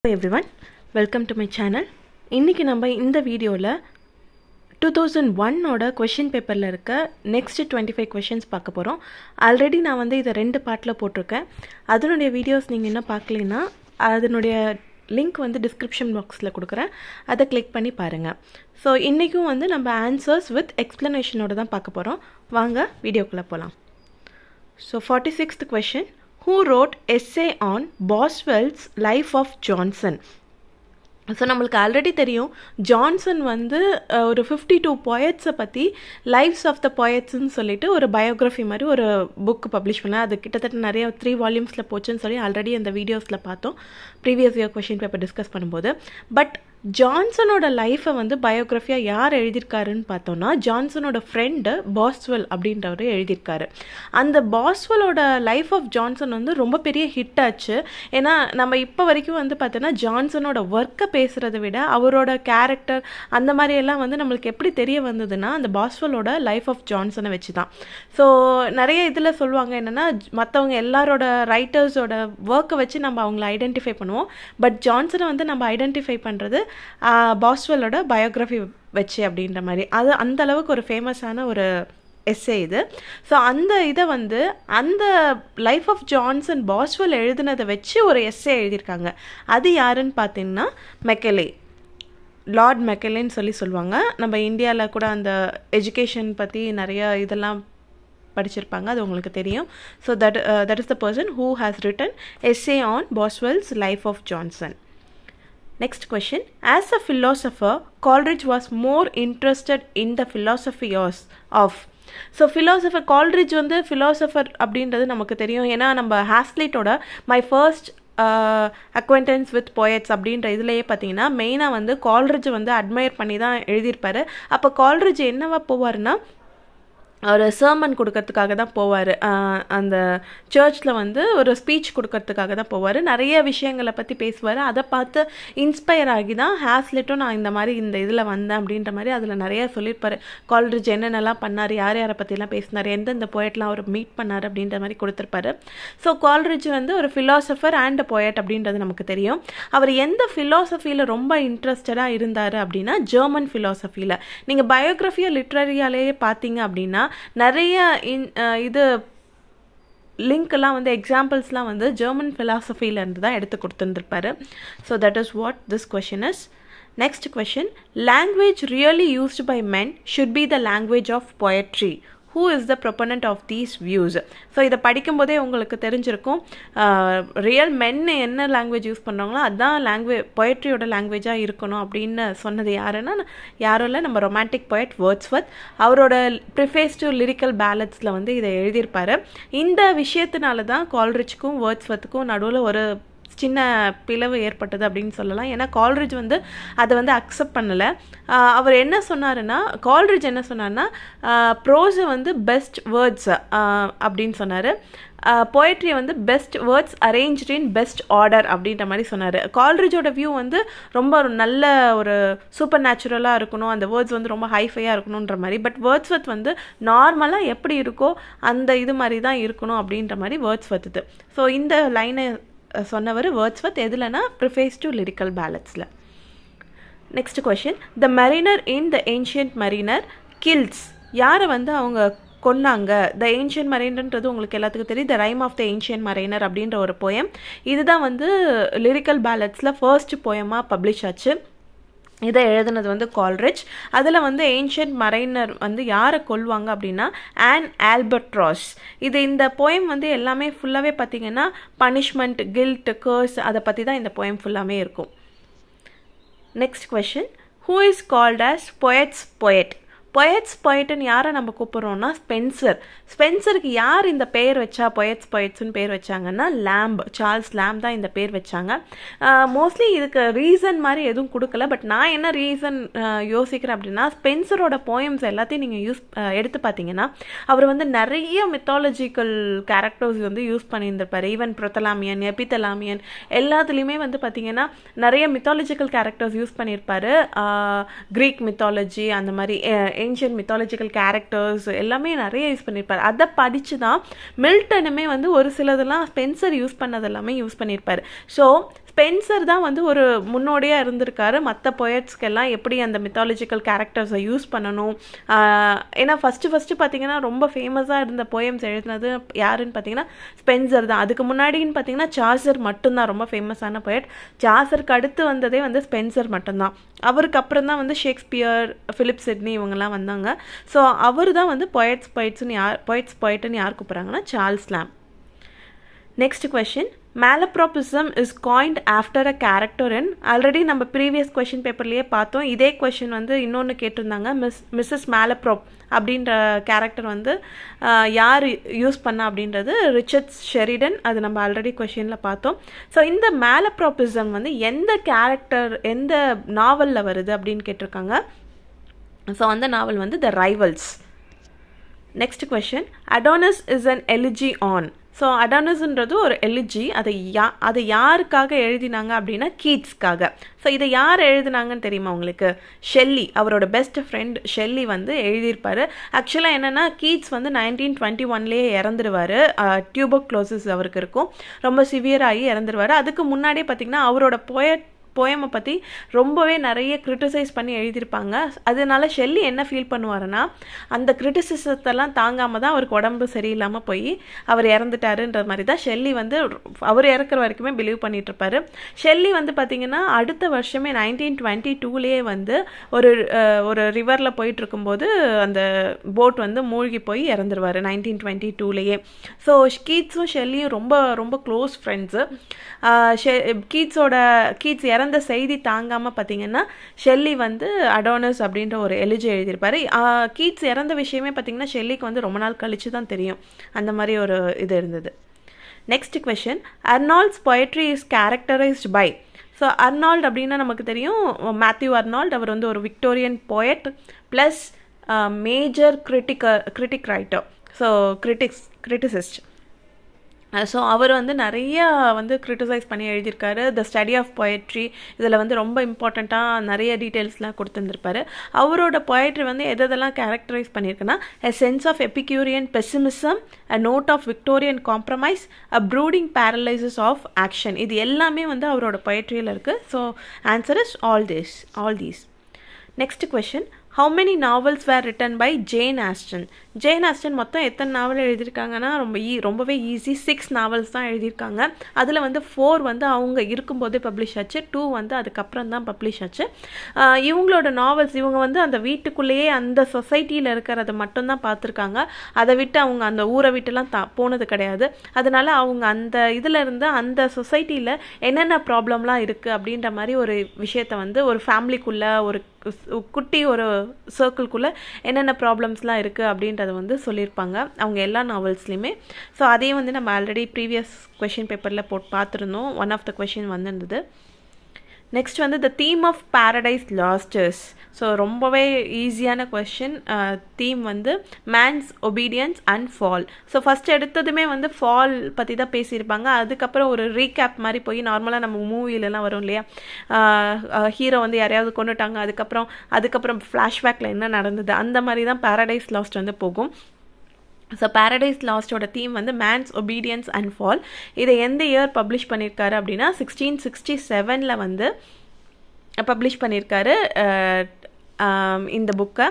Hello everyone, welcome to my channel. இன்னைக்கு நம்ம இந்த வீடியோல 2001 ஓட क्वेश्चन பேப்பர்ல இருக்க next 25 questions பார்க்க போறோம். ஆல்ரெடி நான் வந்து இத ரெண்டு பார்ட்ல போட்டுருக்கேன். அதனுடைய வீடியோஸ் நீங்க இன்னும் பார்க்கலைனா அதனுடைய லிங்க் வந்து description boxல கொடுக்கிறேன். அதை கிளிக் பண்ணி பாருங்க. சோ இன்னைக்கும் வந்து நம்ம answers with explanation ஓட தான் பார்க்க போறோம். வாங்க வீடியோக்குள்ள போலாம். So 46th question, who wrote essay on Boswell's Life of Johnson? So நம்மளுக்கு ஆல்ரெடி தெரியும் ஜான்சன் வந்து ஒரு 52 poets பற்றி லைவ்ஸ் ஆஃப் த poetsன்னு சொல்லிட்டு ஒரு பயோகிராஃபி மாதிரி ஒரு புக் பப்ளிஷ் பண்ணேன். அது கிட்டத்தட்ட நிறைய 3 வால்யூம்ஸில் போச்சுன்னு சொல்லி ஆல்ரெடி அந்த வீடியோஸில் பார்த்தோம் previous year question paper discuss பண்ணும்போது. பட் ஜான்சனோட லைஃப்பை வந்து பயோகிராஃபியாக யார் எழுதியிருக்காருன்னு பார்த்தோன்னா ஜான்சனோட ஃப்ரெண்டு பாஸ்வெல் அப்படின்றவர் எழுதியிருக்காரு. அந்த பாஸ்வெலோட லைஃப் ஆஃப் ஜான்சன் வந்து ரொம்ப பெரிய ஹிட் ஆச்சு. ஏன்னா நம்ம இப்போ வரைக்கும் வந்து பார்த்தோன்னா ஜான்சனோட ஒர்க்கை பேசுகிறத விட அவரோட கேரக்டர் அந்த மாதிரியெல்லாம் வந்து நம்மளுக்கு எப்படி தெரிய வந்ததுன்னா அந்த பாஸ்வெலோட லைஃப் ஆஃப் ஜான்சனை வச்சு தான். ஸோ நிறைய இதில் சொல்லுவாங்க என்னென்னா மற்றவங்க எல்லாரோட ரைட்டர்ஸோட ஒர்க்கை வச்சு நம்ம அவங்கள ஐடென்டிஃபை பண்ணுவோம். பட் ஜான்சனை வந்து நம்ம ஐடென்டிஃபை பண்ணுறது பாஸ்வெலோட பயோகிராஃபி வச்சு அப்படின்ற மாதிரி. அது அந்த அளவுக்கு ஒரு ஃபேமஸான ஒரு எஸ்ஸே இது. ஸோ அந்த இதை வந்து அந்த லைஃப் ஆஃப் ஜான்சன் பாஸ்வெல் எழுதினதை வச்சு ஒரு எஸ்ஸே எழுதியிருக்காங்க. அது யாருன்னு பார்த்தீங்கன்னா மெக்கலே, லார்ட் மெக்கலேன்னு சொல்லுவாங்க. நம்ம இந்தியாவில் கூட அந்த எஜுகேஷன் பற்றி நிறைய இதெல்லாம் படிச்சிருப்பாங்க, அது உங்களுக்கு தெரியும். So that is the person who has written essay on Boswell's Life of Johnson. Next question, as a philosopher, Coleridge was more interested in the philosophy of. So philosopher Coleridge வந்து philosopher அப்படின்றது நமக்கு தெரியும். ஏன்னா நம்ம ஹாஸ்லிட்டோட my first acquaintance with poets அப்படின்ற இதுலேயே பார்த்தீங்கன்னா மெயினாக வந்து கால்ரிட்ஜ் வந்து அட்மையர் பண்ணி தான் எழுதியிருப்பார். அப்போ கால்ரிட்ஜ் என்னவா போவார்னா ஒரு சர்மன் கொடுக்கறதுக்காக தான் போவார். அந்த சர்ச்சில் வந்து ஒரு ஸ்பீச் கொடுக்கறதுக்காக தான் போவார். நிறைய விஷயங்களை பற்றி பேசுவார். அதை பார்த்து இன்ஸ்பயர் ஆகி தான் ஹாஸ்லிட்டும் நான் இந்த மாதிரி இந்த இதில் வந்தேன் அப்படின்ற மாதிரி அதில் நிறைய சொல்லியிருப்பார். கால்ரிட்ஜ் என்னென்னலாம் பண்ணார், யார் யாரை பற்றிலாம் பேசினார், எந்தெந்த போயட்லாம் அவர் மீட் பண்ணார் அப்படின்ற மாதிரி கொடுத்துருப்பாரு. ஸோ கால்ரிட்ஜ் வந்து ஒரு ஃபிலாசபர் அண்ட் போயட் அப்படின்றது நமக்கு தெரியும். அவர் எந்த ஃபிலாசபியில் ரொம்ப இன்ட்ரெஸ்டடாக இருந்தார் அப்படின்னா ஜெர்மன் ஃபிலாசபியில். நீங்கள் பயோகிராஃபியா லிட்ரரியாலேயே பார்த்தீங்க அப்படின்னா நிறைய இது லிங்க்லாம் வந்து எக்ஸாம்பிள்ஸ்லாம் வந்து ஜெர்மன் ஃபிலாசபியிலேருந்து தான் எடுத்து கொடுத்துருப்பாரு. So that is what this question is. Next question, language really used by men should be the language of poetry. Who is the proponent of these views? So இதை படிக்கும்போதே உங்களுக்கு தெரிஞ்சிருக்கும் ரியல் மென் என்ன லாங்குவேஜ் யூஸ் பண்ணுறாங்களோ அதுதான் பொயட்ரியோட லாங்குவேஜாக இருக்கணும் அப்படின்னு சொன்னது யாருன்னா யாரும் இல்லை, நம்ம ரொமான்டிக் பொயட் வேர்ட்ஸ்வர்த். அவரோட ப்ரிஃபேஸ் டு லிரிக்கல் பேலட்ஸில் வந்து இதை எழுதியிருப்பார். இந்த விஷயத்தினால தான் கால்ரிட்ஜ்க்கும் வேர்ட்ஸ்வர்த்துக்கும் நடுவில் ஒரு சின்ன பிளவு ஏற்பட்டது அப்படின்னு சொல்லலாம். ஏன்னா கால்ரிட்ஜ் வந்து அதை வந்து அக்செப்ட் பண்ணலை. அவர் என்ன சொன்னாருன்னா கால்ரிட்ஜ் என்ன சொன்னார்னா ப்ரோஸை வந்து பெஸ்ட் வேர்ட்ஸ் அப்படின்னு சொன்னார், போயட்ரியை வந்து பெஸ்ட் வேர்ட்ஸ் அரேஞ்ச்ட் இன் பெஸ்ட் ஆர்டர் அப்படின்ற மாதிரி சொன்னார். கால்ரிட்ஜோட வியூ வந்து ரொம்ப ஒரு நல்ல ஒரு சூப்பர் நேச்சுரலாக இருக்கணும், அந்த வேர்ட்ஸ் வந்து ரொம்ப ஹைஃபையாக இருக்கணுன்ற மாதிரி. பட் வேர்ட்ஸ்வர்த் வந்து நார்மலாக எப்படி இருக்கோ அந்த இது மாதிரி தான் இருக்கணும் அப்படின்ற மாதிரி வேர்ட்ஸ்வர்த் இது. ஸோ இந்த லைனை சொன்னவர் வேர்ட்ஸ்வர்த். எதுலனா ப்ரிஃபேஸ் டு லிரிக்கல் பேலட்ஸில். Next question, the mariner in the ancient mariner kills. யாரை வந்து அவங்க கொன்னாங்க? த ஏன்ஷியன்ட் மரைனர்ன்றது உங்களுக்கு எல்லாத்துக்கும் தெரியும். The rime of the ancient mariner அப்படின்ற ஒரு போயம். இதுதான் வந்து லிரிக்கல் பேலட்ஸில் ஃபர்ஸ்ட் போயமாக பப்ளிஷ் ஆச்சு. இதை எழுதுனது வந்து கால்ரிட்ஜ். அதில் வந்து ஏன்ஷியன்ட் மரைனர் வந்து யாரை கொல்வாங்க அப்படின்னா ஆன் ஆல்பர்ட்ராஸ். இந்த போயம் வந்து எல்லாமே ஃபுல்லாகவே பார்த்தீங்கன்னா பனிஷ்மெண்ட், கில்ட், கர்ஸ் அதை பற்றி தான் இந்த போயம் ஃபுல்லாமே இருக்கும். Next question, who is called as poets poet? Poets பொயட்னு யாரை நம்ம கூப்பிட்றோம்னா ஸ்பென்சர். ஸ்பென்சருக்கு யார் இந்த பேர் வச்சா பொயட்ஸ்னு பேர் வச்சாங்கன்னா லேம்ப், சார்ல்ஸ் லேம்ப் தான் இந்த பேர் வச்சாங்க. மோஸ்ட்லி இதுக்கு ரீசன் மாதிரி எதுவும் கொடுக்கல. பட் நான் என்ன ரீசன் யோசிக்கிறேன் அப்படின்னா ஸ்பென்சரோட போயம்ஸ் எல்லாத்தையும் நீங்கள் எடுத்து பார்த்தீங்கன்னா அவர் வந்து நிறைய மித்தாலஜிக்கல் கேரக்டர்ஸ் வந்து யூஸ் பண்ணியிருந்திருப்பார். ஈவன் ப்ரொத்தலாமியன், எபித்தலாமியன் எல்லாத்துலேயுமே வந்து பார்த்தீங்கன்னா நிறைய மித்தாலஜிக்கல் கேரக்டர்ஸ் யூஸ் பண்ணியிருப்பார். கிரீக் மித்தாலஜி அந்த மாதிரி ஏன்ஷியன்ட் மித்தாலஜிக்கல் கேரக்டர்ஸ் எல்லாமே நிறைய யூஸ் பண்ணியிருப்பார். அதை படித்து தான் மில்டனுமே வந்து ஒரு சிலதெல்லாம் ஸ்பென்சர் யூஸ் பண்ணது எல்லாமே யூஸ் பண்ணியிருப்பார். ஸோ ஸ்பென்சர் தான் வந்து ஒரு முன்னோடியாக இருந்திருக்காரு மற்ற போயட்ஸ்க்கெல்லாம் எப்படி அந்த மித்தாலஜிக்கல் கேரக்டர்ஸை யூஸ் பண்ணணும். ஏன்னா ஃபஸ்ட்டு பார்த்தீங்கன்னா ரொம்ப ஃபேமஸாக இருந்த போயம்ஸ் எழுதினது யாருன்னு பார்த்தீங்கன்னா ஸ்பென்சர் தான். அதுக்கு முன்னாடின்னு பார்த்தீங்கன்னா சாசர் மட்டும்தான் ரொம்ப ஃபேமஸான போயட். சாசருக்கு அடுத்து வந்ததே வந்து ஸ்பென்சர் மட்டும்தான். அவருக்கு அப்புறம் தான் வந்து ஷேக்ஸ்பியர், ஃபிலிப் சிட்னி இவங்கெல்லாம் வந்தாங்க. ஸோ அவர் தான் வந்து போயட்ஸ்னு யார் கூப்பிட்றாங்கன்னா Charles Lamb. Next question, malapropism is coined after a character in, already நம்ம ப்ரீவியஸ் கொஷின் பேப்பர்லேயே பார்த்தோம். இதே கொஷின் வந்து இன்னொன்று கேட்டிருந்தாங்க, மிஸ்ஸஸ் மேலப்ராப் அப்படின்ற கேரக்டர் வந்து யார் யூஸ் பண்ணா அப்படின்றது ரிச்சர்ட் ஷெரிடன். அது நம்ம ஆல்ரெடி கொஷினில் பார்த்தோம். ஸோ இந்த malapropism வந்து எந்த கேரக்டர் எந்த நாவலில் வருது அப்படின்னு கேட்டிருக்காங்க. ஸோ அந்த நாவல் வந்து the rivals. Next question, Adonais is an elegy on. So அடானஸ்ன்றது ஒரு எலிஜி. அதை யாருக்காக எழுதினாங்க அப்படின்னா கீட்ஸ்க்காக. ஸோ இதை யார் எழுதினாங்கன்னு தெரியுமா உங்களுக்கு? ஷெல்லி, அவரோட பெஸ்ட் ஃப்ரெண்ட் ஷெல்லி வந்து எழுதியிருப்பார். ஆக்சுவலாக என்னென்னா கீட்ஸ் வந்து 1921லேயே இறந்துருவார். டியூபர்குலோசிஸ் அவருக்கு இருக்கும், ரொம்ப சிவியராகி இறந்துருவார். அதுக்கு முன்னாடியே பார்த்திங்கன்னா அவரோட போயமை பற்றி ரொம்பவே நிறைய கிரிட்டிசைஸ் பண்ணி எழுதியிருப்பாங்க. அதனால ஷெல்லி என்ன ஃபீல் பண்ணுவாருன்னா அந்த கிரிட்டிசிசத்தெல்லாம் தாங்காமல் தான் அவருக்கு உடம்பு சரியில்லாமல் போய் அவர் இறந்துட்டாருன்ற மாதிரி தான் ஷெல்லி வந்து அவர் இறக்குற வரைக்குமே பிலீவ் பண்ணிகிட்ருப்பாரு. ஷெல்லி வந்து பார்த்திங்கன்னா அடுத்த வருஷமே 1922லேயே வந்து ஒரு ரிவரில் போயிட்டுருக்கும்போது அந்த போட் வந்து மூழ்கி போய் இறந்துருவார் 1922லேயே. ஸோ கீட்ஸும் ஷெல்லியும் ரொம்ப ரொம்ப க்ளோஸ் ஃப்ரெண்ட்ஸு. கீட்ஸ் இறந்த செய்தி தாங்காமல் பார்த்தீங்கன்னா ஷெல்லி வந்து அடோனஸ் அப்படின்ற ஒரு எலிஜி எழுதியிருப்பார். கீட்ஸ் இறந்த விஷயமே பார்த்தீங்கன்னா ஷெல்லிக்கு வந்து ரொம்ப நாள் கழிச்சு தான் தெரியும். அந்த மாதிரி ஒரு இது இருந்தது. Next question, Arnold's poetry is characterised by. So Arnold அப்படின்னா நமக்கு தெரியும் மேத்யூ அர்னால்ட். அவர் வந்து ஒரு Victorian poet plus major critic writer. So criticist. So அவர் வந்து நிறையா வந்து கிரிட்டிசைஸ் பண்ணி எழுதியிருக்காரு. த ஸ்டடி ஆஃப் பொயட்ரி இதில் வந்து ரொம்ப இம்பார்ட்டண்ட்டாக நிறைய டீட்டெயில்ஸ்லாம் கொடுத்துருந்துருப்பாரு. அவரோட பொயட்ரி வந்து எதெல்லாம் கேரக்டரைஸ் பண்ணியிருக்குன்னா a sense of epicurean pessimism, a note of Victorian compromise, a brooding paralysis of action. இது எல்லாமே வந்து அவரோட பொயட்ரியில் இருக்குது. So answer is all these. Next question, how many novels were written by Jane Austen? Jane Austen மொத்தம் எத்தனை நாவல் எழுதியிருக்காங்கன்னா ரொம்பவே easy. 6 novels தான் எழுதியிருக்காங்க. அதில் வந்து 4 வந்து அவங்க இருக்கும்போதே பப்ளிஷ் ஆச்சு, 2 வந்து அதுக்கப்புறம் தான் பப்ளிஷ் ஆச்சு. இவங்களோட நாவல்ஸ் இவங்க வந்து அந்த வீட்டுக்குள்ளேயே அந்த சொசைட்டியில் இருக்கிறத மட்டும்தான் பார்த்துருக்காங்க. அதை விட்டு அவங்க அந்த ஊரை விட்டுலாம் போனது கிடையாது. அதனால அவங்க அந்த இதில் இருந்து அந்த சொசைட்டியில் என்னென்ன ப்ராப்ளம்லாம் இருக்குது அப்படின்ற மாதிரி ஒரு விஷயத்தை வந்து ஒரு ஃபேமிலிக்குள்ளே ஒரு குட்டி ஒரு சர்க்கிள்குள்ளே என்னென்ன ப்ராப்ளம்ஸ்லாம் இருக்குது அப்படின்றத வந்து சொல்லியிருப்பாங்க அவங்க எல்லா நாவல்ஸ்லையுமே. ஸோ அதையும் வந்து நம்ம ஆல்ரெடி ப்ரீவியஸ் கொஷின் பேப்பரில் பார்த்துருந்தோம். ஒன் ஆஃப் த கொஷின் வந்திருந்தது. நெக்ஸ்ட் வந்து த தீம் ஆஃப் பேரடைஸ் லாஸ்டர்ஸ். ஸோ ரொம்பவே ஈஸியான கொஷின். தீம் வந்து man's obedience and fall. So first எடுத்ததுமே வந்து ஃபால் பற்றி தான் பேசியிருப்பாங்க. அதுக்கப்புறம் ஒரு ரீகேப் மாதிரி போய் நார்மலாக நம்ம மூவிலலாம் வரும் இல்லையா, ஹீரோ வந்து யாரையாவது கொண்டுட்டாங்க, அதுக்கப்புறம் ஃப்ளாஷ்பேக்கில் என்ன நடந்தது, அந்த மாதிரி தான் பேரடைஸ் லாஸ்ட் வந்து போகும். ஸோ பேரடைஸ் லாஸ்டோட தீம் வந்து மேன்ஸ் ஒபீடியன்ஸ் அண்ட் ஃபால். இதை எந்த இயர் பப்ளிஷ் பண்ணியிருக்காரு அப்படின்னா 1667 வந்து பப்ளிஷ் பண்ணியிருக்காரு இந்த புக்கை.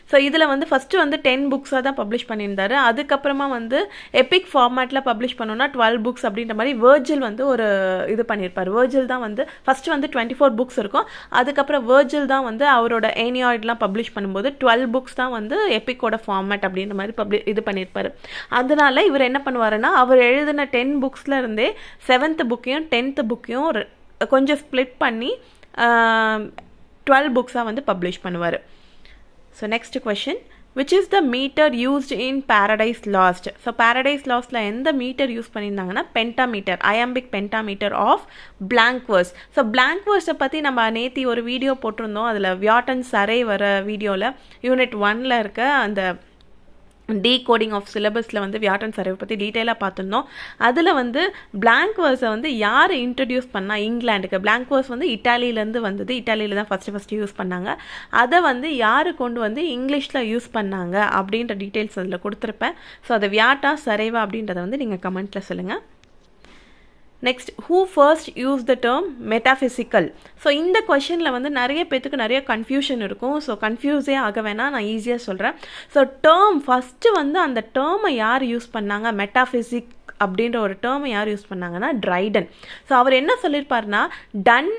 ஸோ இதில் வந்து ஃபஸ்ட்டு வந்து 10 புக்ஸாக தான் பப்ளிஷ் பண்ணியிருந்தாரு. அதுக்கப்புறமா வந்து எபிக் ஃபார்மேட்டில் பப்ளிஷ் பண்ணோன்னா 12 புக்ஸ் அப்படின்ற மாதிரி வேர்ஜில் வந்து ஒரு இது பண்ணியிருப்பார். வேர்ஜில் தான் வந்து ஃபஸ்ட்டு வந்து 24 புக்ஸ் இருக்கும். அதுக்கப்புறம் வேர்ஜில் தான் வந்து அவரோட ஏனியாய்ட்லாம் பப்ளிஷ் பண்ணும்போது 12 புக்ஸ் தான் வந்து எபிக்கோட ஃபார்மேட் அப்படின்ற மாதிரி இது பண்ணியிருப்பார். அதனால இவர் என்ன பண்ணுவாருன்னா அவர் எழுதின 10 புக்ஸில் இருந்தே 7th புக்கையும் 10th புக்கையும் கொஞ்சம் ஸ்ப்ளிட் பண்ணி 12 புக்ஸாக வந்து பப்ளிஷ் பண்ணுவார். So next question, which is the meter used in Paradise Lost? So Paradise Lostல எந்த மீட்டர் யூஸ் பண்ணியிருந்தாங்கன்னா pentameter, iambic pentameter of blank verse. So blank வேர்ஸை பற்றி நம்ம நேத்தி ஒரு வீடியோ போட்டிருந்தோம். அதில் வியாட்டன் சரே வர வீடியோவில் யூனிட் 1ல் இருக்க அந்த டீகோடிங் ஆஃப் சிலபஸில் வந்து வியாட்டன் சரே பற்றி டீட்டெயிலாக பார்த்துருந்தோம். அதில் வந்து பிளாங்க் வேர்ஸை வந்து யார் இன்ட்ரடியூஸ் பண்ணால் இங்கிலாண்டுக்கு? பிளாங்க் வேர்ஸ் வந்து இட்டாலியிலேருந்து வந்தது. இட்டாலியில் தான் ஃபஸ்ட்டு யூஸ் பண்ணாங்க. அதை வந்து யார் கொண்டு வந்து இங்கிலீஷில் யூஸ் பண்ணாங்க அப்படின்ற டீட்டெயில்ஸ் அதில் கொடுத்துருப்பேன். ஸோ அதை வியாட்டா சரேவா அப்படின்றத வந்து நீங்கள் கமெண்ட்டில் சொல்லுங்கள். Next who first used the term metaphysical. So இந்த கொஷனில் வந்து நிறைய பேத்துக்கு நிறைய கன்ஃபியூஷன் இருக்கும். ஸோ கன்ஃபியூஸே ஆக வேணாம், நான் ஈஸியாக சொல்கிறேன். ஸோ டேர்ம் ஃபஸ்ட்டு வந்து அந்த டேர்மை யார் யூஸ் பண்ணாங்க, மெட்டாஃபிசிக் அப்படின்ற ஒரு டேர்மை யார் யூஸ் பண்ணாங்கன்னா ட்ரைடன். ஸோ அவர் என்ன சொல்லியிருப்பாருன்னா, டன்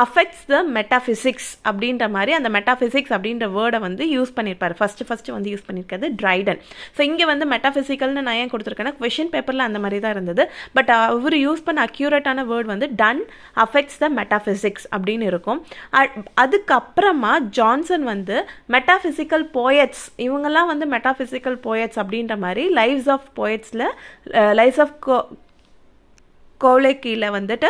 அஃபெக்ட்ஸ் த மெட்டாஃபிசிக்ஸ் அப்படின்ற மாதிரி அந்த மெட்டாஃபிசிக்ஸ் அப்படின்ற வேர்டை வந்து யூஸ் பண்ணியிருப்பார். ஃபஸ்ட்டு வந்து யூஸ் பண்ணியிருக்கிறது ட்ரைடன். ஸோ இங்கே வந்து மெட்டாஃபிசிக்கல்னு நான் ஏன் கொடுத்துருக்கேன்னா, கொஷின் பேப்பரில் அந்த மாதிரி தான் இருந்தது. பட் அவர் யூஸ் பண்ண அக்யூரேட்டான வேர்ட் வந்து டன் அஃபெக்ட்ஸ் த மெட்டாஃபிசிக்ஸ் அப்படின்னு இருக்கும். அதுக்கப்புறமா ஜான்சன் வந்து மெட்டாஃபிசிக்கல் போயட்ஸ், இவங்கெல்லாம் வந்து மெட்டாஃபிசிக்கல் போயட்ஸ் அப்படின்ற மாதிரி லைவ்ஸ் ஆஃப் போயட்ஸில் லைவ்ஸ் ஆஃப் கௌலே கீழே வந்துட்டு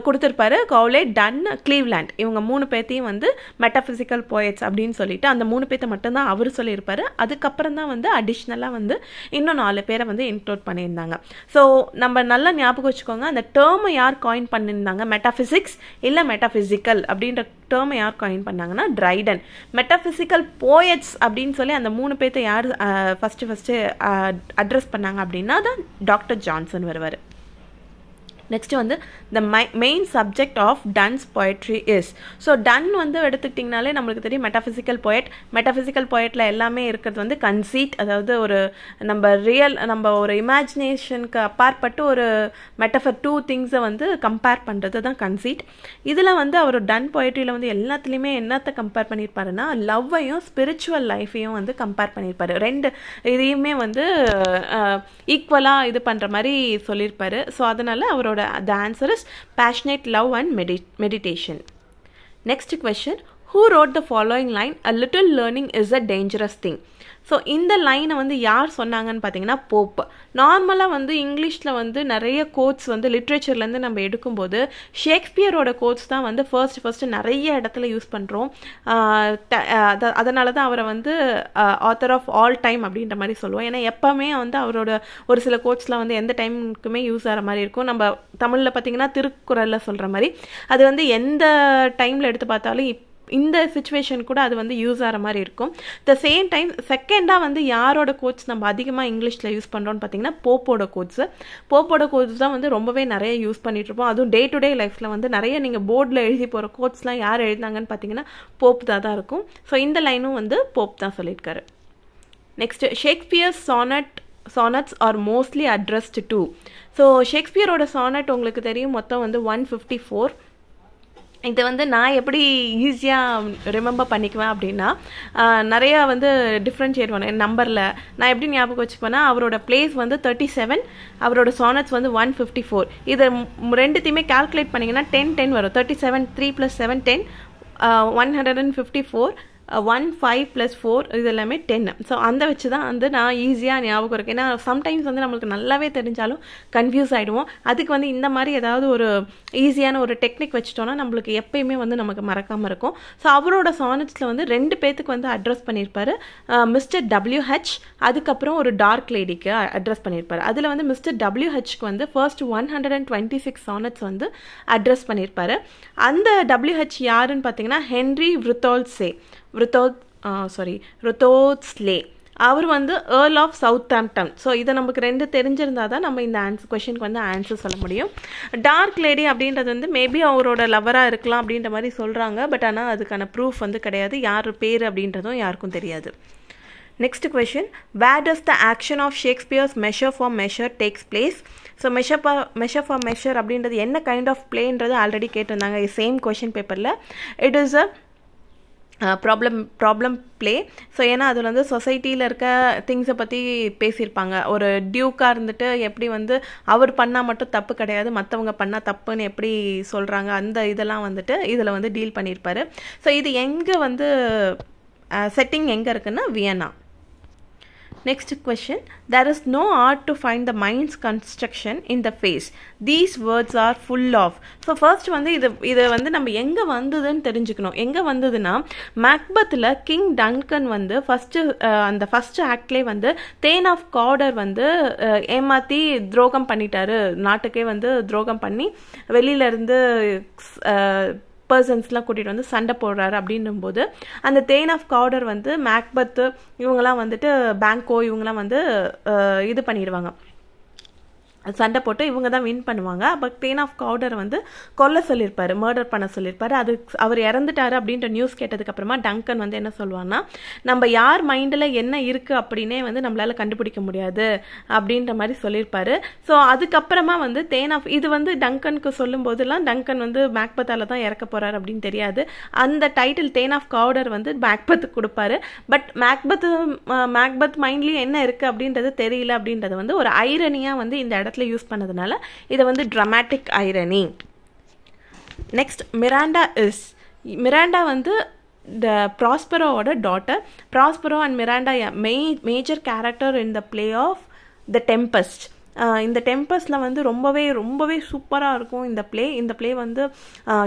கொடுத்துருப்பாரு. கௌலே, டன், கிளீவ்லேண்ட், இவங்க 3 பேர்த்தையும் வந்து மெட்டாஃபிசிக்கல் போயட்ஸ் அப்படின்னு சொல்லிட்டு அந்த 3 பேர்த்தை மட்டும்தான் அவர் சொல்லியிருப்பாரு. அதுக்கப்புறம் தான் வந்து அடிஷ்னலாக வந்து இன்னும் 4 பேரை வந்து இன்க்ளூட் பண்ணியிருந்தாங்க. ஸோ நம்ம நல்லா ஞாபகம் வச்சுக்கோங்க, அந்த டேர்மை யார் காயின் பண்ணியிருந்தாங்க, மெட்டாஃபிசிக்ஸ் இல்லை மெட்டாஃபிசிக்கல் அப்படின்ற டேர்மை யார் காயின் பண்ணாங்கன்னா ட்ரைடன். மெட்டாஃபிசிக்கல் போயட்ஸ் அப்படின்னு சொல்லி அந்த 3 பேர்த்தை யார் ஃபஸ்ட்டு அட்ரஸ் பண்ணாங்க அப்படின்னா தான் டாக்டர் ஜான்சன் வருவார். நெக்ஸ்ட் வந்து the main subject of Donne's poetry is. So Donne வந்து எடுத்துக்கிட்டிங்கனாலே நம்மளுக்கு தெரியும் மெட்டாஃபிசிக்கல் பொயட். மெட்டாஃபிசிக்கல் பொயட்டில் எல்லாமே இருக்கிறது வந்து கன்சீட், அதாவது ஒரு நம்ம ஒரு இமேஜினேஷனுக்கு அப்பாற்பட்டு ஒரு மெட்டஃபர் 2 திங்ஸை வந்து கம்பேர் பண்ணுறது தான் கன்சீட். இதில் வந்து அவர் டன் பொயட்ரியில் வந்து எல்லாத்துலேயுமே என்னத்தை கம்பேர் பண்ணியிருப்பாருன்னா, லவ்வையும் ஸ்பிரிச்சுவல் லைஃபையும் வந்து கம்பேர் பண்ணியிருப்பாரு. 2 இதையுமே வந்து ஈக்குவலாக இது பண்ணுற மாதிரி சொல்லியிருப்பாரு. ஸோ அதனால் அவரோட the answer is passionate love and meditation. Next question, who wrote the following line, a little learning is a dangerous thing. So இந்த லைனை வந்து யார் சொன்னாங்கன்னு பார்த்தீங்கன்னா போப். நார்மலாக வந்து இங்கிலீஷில் வந்து நிறைய கோட்ஸ் வந்து லிட்ரேச்சர்லேருந்து நம்ம எடுக்கும்போது ஷேக்ஸ்பியரோட கோட்ஸ் தான் வந்து ஃபர்ஸ்ட் நிறைய இடத்துல யூஸ் பண்ணுறோம். அதனால தான் அவரை வந்து ஆத்தர் ஆஃப் ஆல் டைம் அப்படின்ற மாதிரி சொல்லுவோம். ஏன்னா எப்போவுமே வந்து அவரோட ஒரு சில கோட்ஸ்லாம் வந்து எந்த டைமுக்குமே யூஸ் ஆகிற மாதிரி இருக்கும். நம்ம தமிழில் பார்த்திங்கன்னா திருக்குறளில் சொல்கிற மாதிரி அது வந்து எந்த டைமில் எடுத்து பார்த்தாலும் இந்த சிச்சுவேஷன் கூட அது வந்து யூஸ் ஆகிற மாதிரி இருக்கும். த சேம் டைம் செகண்டாக வந்து யாரோட கோட்ஸ் நம்ம அதிகமாக இங்கிலீஷில் யூஸ் பண்ணுறோன்னு பார்த்தீங்கன்னா போப்போட கோட்ஸ் தான் வந்து ரொம்பவே நிறைய யூஸ் பண்ணிகிட்ருப்போம். அதுவும் டே டு டே லைஃப்பில் வந்து நிறைய நீங்கள் போர்டில் எழுதி போகிற கோட்ஸ்லாம் யார் எழுதினாங்கன்னு பார்த்தீங்கன்னா போப் தான் இருக்கும். ஸோ இந்த லைனும் வந்து போப் தான் சொல்லியிருக்காரு. Next, Shakespeare's sonnets are mostly addressed to. So ஷேக்ஸ்பியரோட சானட் உங்களுக்கு தெரியும் மொத்தம் வந்து 154. இதை வந்து நான் எப்படி ஈஸியாக ரிமெம்பர் பண்ணிக்குவேன் அப்படின்னா, நிறையா வந்து டிஃப்ரென்ஷியேட் பண்ணேன் நம்பரில். நான் எப்படி ஞாபகம் வச்சுக்குவேன்னா, அவரோட பிளேஸ் வந்து 37, அவரோட சானட்ஸ் வந்து 154. இதை ரெண்டுத்தையுமே கால்குலேட் பண்ணிங்கன்னா 10 வரும். 37 3 + 7 10, 154, 1 5 + 4 இது எல்லாமே 10. ஸோ அந்த வச்சு தான் வந்து நான் ஈஸியாக ஞாபகம் இருக்கேன். ஏன்னா சம்டைம்ஸ் வந்து நம்மளுக்கு நல்லாவே தெரிஞ்சாலும் கன்ஃபியூஸ் ஆகிடுவோம். அதுக்கு வந்து இந்த மாதிரி ஏதாவது ஒரு ஈஸியான ஒரு டெக்னிக் வச்சுட்டோன்னா நம்மளுக்கு எப்பயுமே வந்து நமக்கு மறக்காமல் இருக்கும். ஸோ அவரோட சானட்ஸில் வந்து 2 பேத்துக்கு வந்து அட்ரஸ் பண்ணியிருப்பார். மிஸ்டர் WH, அதுக்கப்புறம் ஒரு டார்க் லேடிக்கு அட்ரஸ் பண்ணியிருப்பார். அதில் வந்து மிஸ்டர் WHக்கு வந்து ஃபர்ஸ்ட் 126 சானட்ஸ் வந்து அட்ரஸ் பண்ணியிருப்பார். அந்த WH யாருன்னு பார்த்தீங்கன்னா ஹென்ரி ருத்தோட்ஸ்லே. அவர் வந்து ஏர்ல் ஆஃப் சவுத்தாம்ப்டன். ஸோ இதை நமக்கு 2 தெரிஞ்சிருந்தால் தான் நம்ம இந்த கொஷனுக்கு வந்து ஆன்சர் சொல்ல முடியும். டார்க் லேடி அப்படின்றது வந்து மேபி அவரோட லவராக இருக்கலாம் அப்படின்ற மாதிரி சொல்கிறாங்க. பட் ஆனால் அதுக்கான ப்ரூஃப் வந்து கிடையாது. யார் பேர் அப்படின்றதும் யாருக்கும் தெரியாது. Next question, where does the action of Shakespeare's measure for measure takes place. So measure for measure அப்படின்றது என்ன கைண்ட் ஆஃப் பிளேன்றது ஆல்ரெடி கேட்டிருந்தாங்க சேம் கொஷின் பேப்பரில். It is a problem play. So ஏன்னா அதில் வந்து சொசைட்டியில் இருக்க திங்ஸை பற்றி பேசியிருப்பாங்க. ஒரு டியூக்காக இருந்துட்டு எப்படி வந்து அவர் பண்ணால் மட்டும் தப்பு கிடையாது, மற்றவங்க பண்ணால் தப்புன்னு எப்படி சொல்கிறாங்க, அந்த இதெல்லாம் வந்துட்டு இதில் வந்து டீல் பண்ணியிருப்பார். ஸோ இது எங்கே வந்து செட்டிங் எங்கே இருக்குன்னா Vienna. Next question, there is no art to find the mind's construction in the face. These words are full of. So first வந்து இது வந்து நம்ம எங்கே வந்ததுன்னு தெரிஞ்சுக்கணும். எங்கே வந்ததுன்னா மேக்பத்தில் கிங் டன்கன் வந்து அந்த ஃபஸ்ட்டு ஆக்ட்லேயே வந்து தேன் ஆஃப் கார்டர் வந்து ஏமாற்றி துரோகம் பண்ணிட்டாரு, நாட்டுக்கே வந்து துரோகம் பண்ணி வெளியிலேருந்து பர்சன்ஸ்லாம் கூட்டிகிட்டு வந்து சண்டை போடுறாரு. அப்படின்னும்போது அந்த தேன் ஆஃப் கார்டர் வந்து மேக்பத்து இவங்கெல்லாம் வந்துட்டு பேங்கோ இவங்கெல்லாம் வந்து இது பண்ணிடுவாங்க, சண்டை போட்டு இவங்க தான் வின் பண்ணுவாங்க. பட் தேன் ஆஃப் கவுடர் வந்து கொல்ல சொல்லியிருப்பாரு, மர்டர் பண்ண சொல்லியிருப்பாரு. அது அவர் இறந்துட்டாரு அப்படின்ற நியூஸ் கேட்டதுக்கப்புறமா டங்கன் வந்து என்ன சொல்லுவான்னா, நம்ம யார் மைண்டில் என்ன இருக்குது அப்படின்னே வந்து நம்மளால் கண்டுபிடிக்க முடியாது அப்படின்ற மாதிரி சொல்லியிருப்பாரு. ஸோ அதுக்கப்புறமா வந்து தேன் ஆஃப் இது வந்து டங்கனுக்கு சொல்லும் போதெல்லாம் டங்கன் வந்து மேக்பத்தால் தான் இறக்க போகிறார் அப்படின்னு தெரியாது. அந்த டைட்டில் தேன் ஆஃப் கவுடர் வந்து மேக்பத்துக்கு கொடுப்பாரு. பட் மேக்பத் மைண்ட்லேயும் என்ன இருக்குது அப்படின்றது தெரியல அப்படின்றது வந்து ஒரு ஐரனியாக வந்து இந்த இடத்துல யூஸ் பண்ணதுனால இதை வந்து ட்ராமாட்டிக் ஐரனி. நெக்ஸ்ட் மிராண்டா வந்து ப்ராஸ்பரோவோட daughter. Prospero and Miranda major character in the play of the Tempest. இந்த டெம்பஸ்டில் வந்து ரொம்பவே சூப்பராக இருக்கும் இந்த பிளே வந்து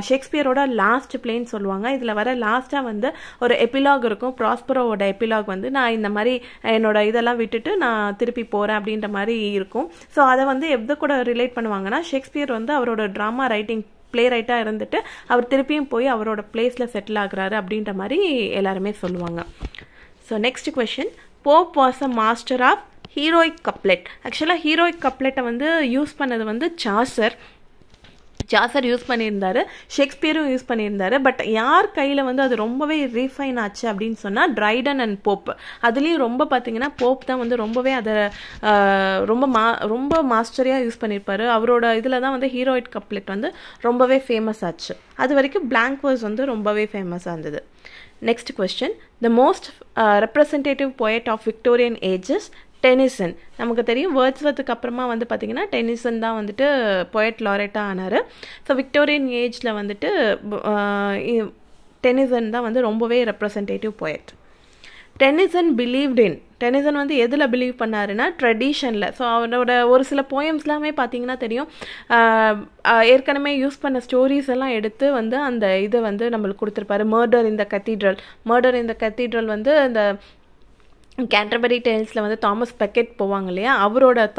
ஷேக்ஸ்பியரோட லாஸ்ட் பிளேன்னு சொல்லுவாங்க. இதில் வர லாஸ்ட்டாக வந்து ஒரு எபிலாக் இருக்கும். ப்ராஸ்பரோவோட எபிலாக் வந்து நான் இந்த மாதிரி என்னோட இதெல்லாம் விட்டுட்டு நான் திருப்பி போகிறேன் அப்படின்ற மாதிரி இருக்கும். ஸோ அதை வந்து எது கூட ரிலேட் பண்ணுவாங்கன்னா, ஷேக்ஸ்பியர் வந்து அவரோட ட்ராமா ரைட்டிங் பிளே ரைட்டாக இருந்துட்டு அவர் திருப்பியும் போய் அவரோட பிளேஸில் செட்டில் ஆகுறாரு அப்படின்ற மாதிரி எல்லாருமே சொல்லுவாங்க. So next question, Pope was a master of heroic couplet. ஆக்சுவலாக ஹீரோயிக் கப்லெட்டை வந்து யூஸ் பண்ணது வந்து சாசர் யூஸ் பண்ணியிருந்தாரு, ஷேக்ஸ்பியரும் யூஸ் பண்ணியிருந்தாரு. பட் யார் கையில் வந்து அது ரொம்பவே ரீஃபைன் ஆச்சு அப்படின்னு சொன்னால் ட்ரைடன் அண்ட் போப். அதுலேயும் ரொம்ப பார்த்தீங்கன்னா போப் தான் வந்து ரொம்பவே அதை ரொம்ப மாஸ்டரியாக யூஸ் பண்ணியிருப்பாரு. அவரோட இதில் தான் வந்து ஹீரோயிக் கப்லெட் வந்து ரொம்பவே ஃபேமஸ் ஆச்சு. அது வரைக்கும் பிளாங்க் வேர்ஸ் வந்து ரொம்பவே ஃபேமஸாக இருந்தது. Next question, the most representative poet of Victorian ages Tennyson. நமக்கு தெரியும் வேர்ட்ஸ்வர்த்துக்கு அப்புறமா வந்து பார்த்திங்கன்னா டெனிசன் தான் வந்துட்டு போயட் லாரேட்டாக ஆனார். ஸோ விக்டோரியன் ஏஜில் வந்துட்டு டெனிசன் தான் வந்து ரொம்பவே ரெப்ரசன்டேட்டிவ் போயட். டெனிசன் வந்து எதில் பிலீவ் பண்ணாருன்னா ட்ரெடிஷனில். ஸோ அவரோட ஒரு சில போயம்ஸ்லாமே பார்த்தீங்கன்னா தெரியும், ஏற்கனவே யூஸ் பண்ண ஸ்டோரிஸ் எல்லாம் எடுத்து வந்து அந்த இதை வந்து நம்மளுக்கு கொடுத்துருப்பாரு. மர்டர் இன் த கத்தீட்ரல் வந்து அந்த கேன்டர்பரி டேல்ஸில் வந்து தாமஸ் பெக்கெட் போவாங்க இல்லையா,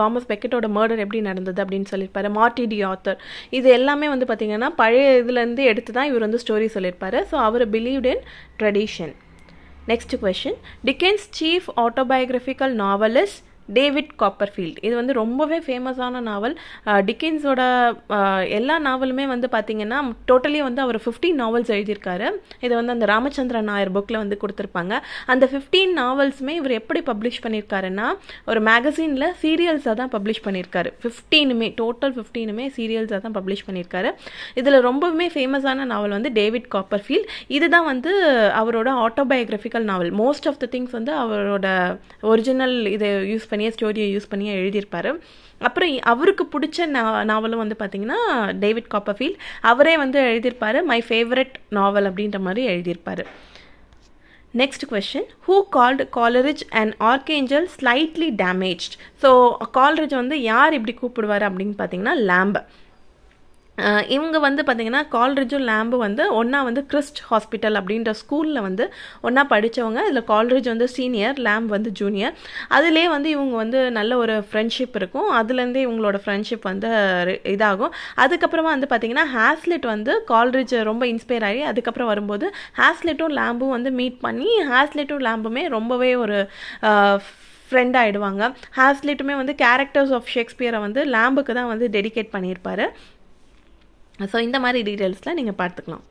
தாமஸ் பெக்கெட்டோட மர்டர் எப்படி நடந்தது அப்படின்னு சொல்லியிருப்பாரு. மார்டி ஆத்தர் இது எல்லாமே வந்து பார்த்திங்கன்னா பழைய இதுலேருந்து எடுத்து தான் இவர் வந்து ஸ்டோரி சொல்லியிருப்பாரு. ஸோ அவர் believed in tradition. Next question, Dickens chief autobiographical novelist David Copperfield. இது வந்து ரொம்பவே ஃபேமஸான நாவல். டிக்கன்ஸோட எல்லா நாவலுமே வந்து பார்த்திங்கன்னா டோட்டலி வந்து அவர் 15 நாவல்ஸ் எழுதியிருக்காரு. இதை வந்து அந்த ராமச்சந்திரன் நாயர் புக்கில் வந்து கொடுத்துருப்பாங்க. அந்த 15 நாவல்ஸுமே இவர் எப்படி பப்ளிஷ் பண்ணியிருக்காருன்னா ஒரு மேகசினில் சீரியல்ஸாக தான் பப்ளிஷ் பண்ணியிருக்காரு. 15மே சீரியல்ஸாக தான் பப்ளிஷ் பண்ணியிருக்காரு. இதில் ரொம்பவுமே ஃபேமஸான நாவல் வந்து டேவிட் காப்பர்ஃபீல்ட். இதுதான் வந்து அவரோட autobiographical novel. Most of the things வந்து அவரோட ஒரிஜினல் இதை ஸ்டோரியை யூஸ் பண்ணி எழுதியிருப்பாரு. அப்புறம் அவருக்கு பிடிச்ச நாவலும் வந்து பார்த்தீங்கன்னா டேவிட் காப்பர்ஃபீல்ட் அவரே வந்து எழுதியிருப்பாரு. மை ஃபேவரட் நாவல் அப்படின்ற மாதிரி எழுதியிருப்பாரு. Next question, who called Coleridge and archangel slightly damaged. So Coleridge வந்து யார் இப்படி கூப்பிடுவார் அப்படின்னு பார்த்தீங்கன்னா லேம்ப். இவங்க வந்து பார்த்திங்கன்னா கால்ரிட்ஜும் லேம்பும் வந்து ஒன்றா வந்து கிறிஸ்ட் ஹாஸ்பிட்டல் அப்படின்ற ஸ்கூலில் வந்து ஒன்றா படித்தவங்க. இதில் கால்ரிட்ஜ் வந்து சீனியர், லேம்ப் வந்து ஜூனியர். அதிலே வந்து இவங்க வந்து நல்ல ஒரு ஃப்ரெண்ட்ஷிப் இருக்கும். அதுலேருந்தே இவங்களோட ஃப்ரெண்ட்ஷிப் வந்து இதாகும். அதுக்கப்புறமா வந்து பார்த்திங்கன்னா ஹாஸ்லெட் வந்து கால்ரிட்ஜ் ரொம்ப இன்ஸ்பயர் ஆகி அதுக்கப்புறம் வரும்போது ஹாஸ்லெட்டும் லேம்பும் வந்து மீட் பண்ணி ஹாஸ்லெட்டும் லேம்புமே ரொம்பவே ஒரு ஃப்ரெண்ட் ஆகிடுவாங்க. ஹாஸ்லெட்டுமே வந்து கேரக்டர்ஸ் ஆஃப் ஷேக்ஸ்பியரை வந்து லேம்புக்கு தான் வந்து டெடிகேட் பண்ணியிருப்பார். ஸோ இந்த மாதிரி டீட்டெயில்ஸில் நீங்கள் பார்த்துக்கலாம்.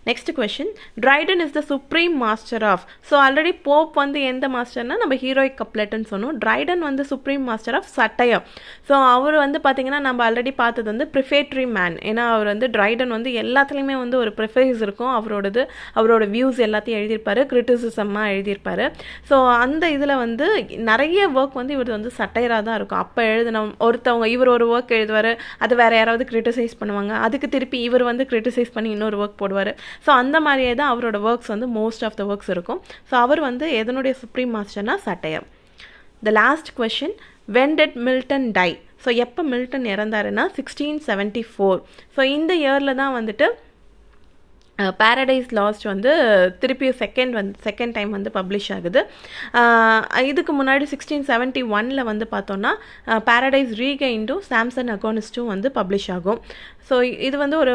Next question, Dryden is the supreme master of. So already Pope வந்து எந்த மாஸ்டர்னா நம்ம ஹீரோயிக் கப்லெட்டுன்னு சொன்னோம். ட்ரைடன் வந்து supreme master of satire. So அவர் வந்து பார்த்திங்கன்னா நம்ம ஆல்ரெடி பார்த்தது வந்து ப்ரிஃபேட்ரி மேன். ஏன்னா அவர் வந்து ட்ரைடன் வந்து எல்லாத்துலேயுமே வந்து ஒரு ப்ரிஃபேஸ் இருக்கும். அவரோட வியூஸ் எல்லாத்தையும் எழுதியிருப்பாரு, கிரிட்டிசிசமாக எழுதியிருப்பாரு. ஸோ அந்த இதில் வந்து நிறைய ஒர்க் வந்து இவர் வந்து சட்டையராக தான் இருக்கும். அப்போ எழுதின ஒருத்தவங்க இவர் ஒரு ஒர்க் எழுதுவார், அது வேறு யாராவது கிரிட்டிசைஸ் பண்ணுவாங்க, அதுக்கு திருப்பி இவர் வந்து கிரிட்டிசைஸ் பண்ணி இன்னொரு ஒர்க் போடுவார். ஸோ அந்த மாதிரியே தான் அவரோட ஒர்க்ஸ் வந்து மோஸ்ட் ஆஃப் த ஒர்க்ஸ் இருக்கும். ஸோ அவர் வந்து எதனுடைய சுப்ரீம் மாஸ்டர்னா சட்டையம். The last question, when did Milton die. So எப்போ மில்டன் இறந்தாருன்னா 1674. ஸோ இந்த இயரில் தான் வந்துட்டு பாரடைஸ் லாஸ்ட் வந்து திருப்பி செகண்ட் டைம் வந்து பப்ளிஷ் ஆகுது. இதுக்கு முன்னாடி 1671 வந்து பார்த்தோன்னா பாரடைஸ் ரீகெயின்டும் சாம்சன் அகானிஸ்டும் வந்து பப்ளிஷ் ஆகும். ஸோ இது வந்து ஒரு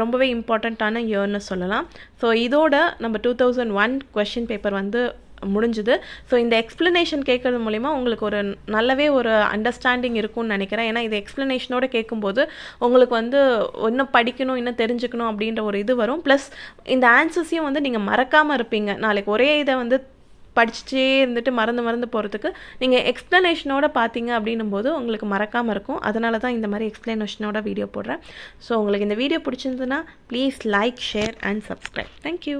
ரொம்பவே இம்பார்ட்டண்ட்டான இயர்னு சொல்லலாம். ஸோ இதோட நம்ம 2001 கொஸ்டின் பேப்பர் வந்து முடிஞ்சுது. ஸோ இந்த எக்ஸ்ப்ளனேஷன் கேட்கறது மூலிமா உங்களுக்கு ஒரு நல்லாவே ஒரு அண்டர்ஸ்டாண்டிங் இருக்கும்னு நினைக்கிறேன். ஏன்னா இது எக்ஸ்ப்ளனேஷனோட கேட்கும்போது உங்களுக்கு வந்து இன்னும் படிக்கணும், இன்னும் தெரிஞ்சுக்கணும் அப்படின்ற ஒரு இது வரும். ப்ளஸ் இந்த ஆன்சர்ஸையும் வந்து நீங்கள் மறக்காமல் இருப்பீங்க. நாளைக்கு ஒரே இதை வந்து படிச்சுட்டே இருந்துட்டு மறந்து போகிறதுக்கு நீங்கள் எக்ஸ்ப்ளனேஷனோட பார்த்தீங்க அப்படின்னும் போது உங்களுக்கு மறக்காமல் இருக்கும். அதனால தான் இந்த மாதிரி எக்ஸ்ப்ளனேஷனோட வீடியோ போடுறேன். ஸோ உங்களுக்கு இந்த வீடியோ பிடிச்சிருந்ததுன்னா please like, share and subscribe. Thank you.